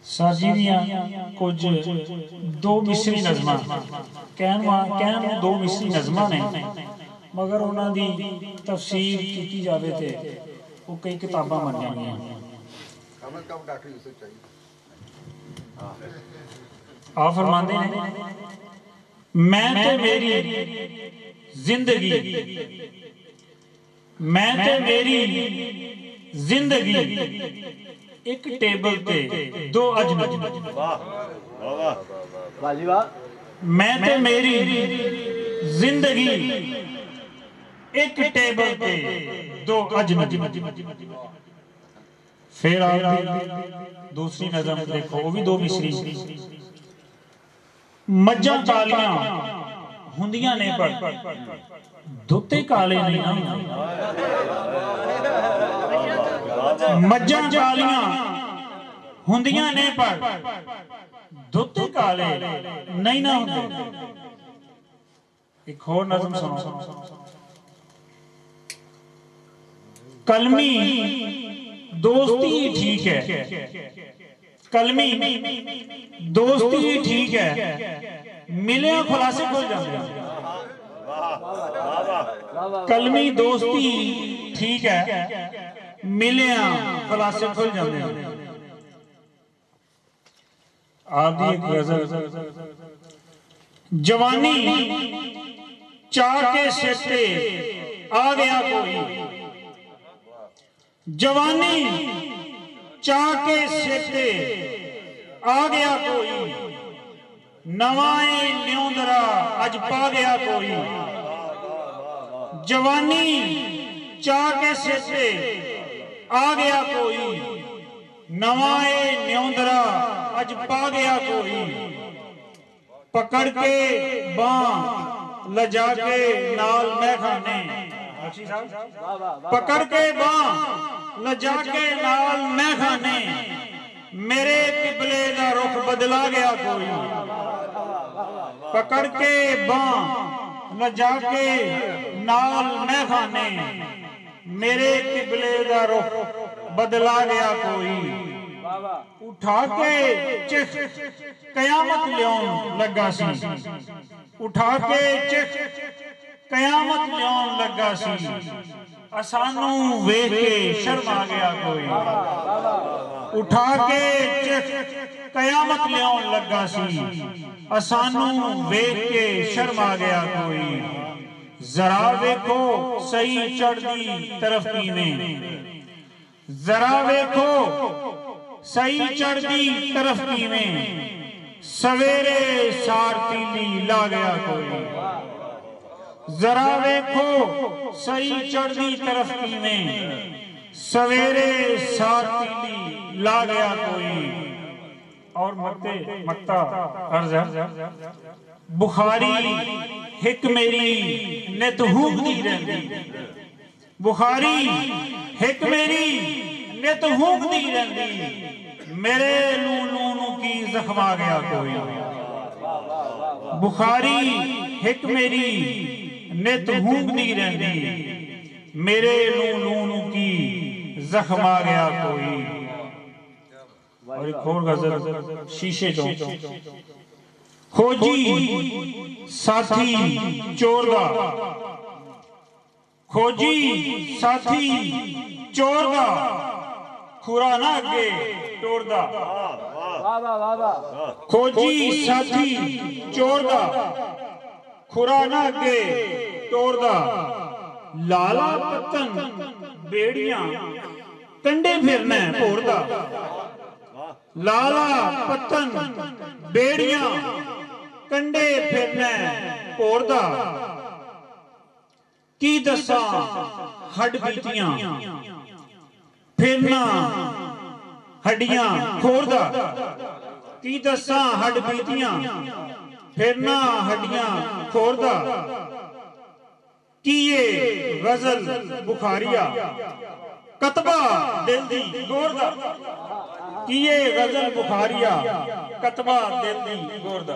साजी दियां कुछ दो मिसरी नज़मां कहण दो मिसरी नज़मां ने मगर उन्हां दी तफसीर की जाए तो वो कई किताबां बन जाएंगियां। आप फरमाते हैं मैं तो मेरी जिंदगी एक टेबल पे दो अजनबी। मैं तो मेरी जिंदगी एक टेबल पे दो अजनबी। फिर आप दूसरी नज़म देखो, वो भी दो मिसरी। मज्जां कालियां हुंदियां ने पर धुते काले नहीं ना। मज्जां कालियां हुंदियां ने पर धुते काले नहीं ना होंदे। एक और नज़म सुनो। कलमी दोस्ती ठीक है, कलमी दोस्ती ठीक है, मिले खुलासे खुल जाते हैं। कलमी दोस्ती ठीक है, मिले खुलासे खुल जाते हैं। आपकी एक गज़ल जवानी चाह के सेते आ गया कोई, जवानी चाह के सेते आ गया कोई, नवाए न्योंदरा अज पा गया कोई। जवानी चाह के सेते आ गया कोई, नवाए न्योंदरा अज पा गया कोई। पकड़ के बां लजा के नाल मैखाने, पकड़ के बां लजा के नाल मैखाने, मेरे किबले का रुख बदला गया कोई। पकड़ के बां लजा के नाल मैखाने, मेरे किबले का रुख बदला गया कोई। उठा के चिख कयामत लियाउण लगा सी, उठा के चिख कयामत लियाउण लगा सी, असानू वेख के शर्मा गया कोई। उठा के चिख कयामत लियाउण लगा सी, असानू वेख के शर्मा गया कोई। जरा देखो सही चढ़दी तरफ कीवें, जरा देखो सही चढ़दी तरफ कीवें, सवेरे सार तीली ला गया कोई। जरा देखो सही चढ़दी तरफ कीवें, सवेरे सार तीली ला गया कोई। और मत्ता अर्ज़ बुखारी हिक मेरी नित हूंदी रहंदी, बुखारी हिक मेरी नित हूंदी रहंदी, मेरे लूलू नू की जख्मा गया कोई। बुखारी हिक मेरी नित हूंदी रहंदी, मेरे लूलू नू की जख्मा गया कोई। और एक और गज़ल शीशे चो। खोजी साथी चोर दा, खोजी साथी चोर दा, खुरा ना अगे टोरदा। खोजी साथी चोर दा, खुरा ना अगे टोरदा। लाला पतन बेड़ियां कंडे फिरना भोरदा, लाला पतन बेड़ियां कंडे फिरना भोरदा। की दसा हड बीतियां फिरना हड्डियां खोरदा, की दसा हड बीतियां फिरना हड्डियां खोरदा। की ये गजल बुखारिया कतबा दिल दी गोरदा, की ये गजल बुखारिया कतबा दिल दी गोरदा।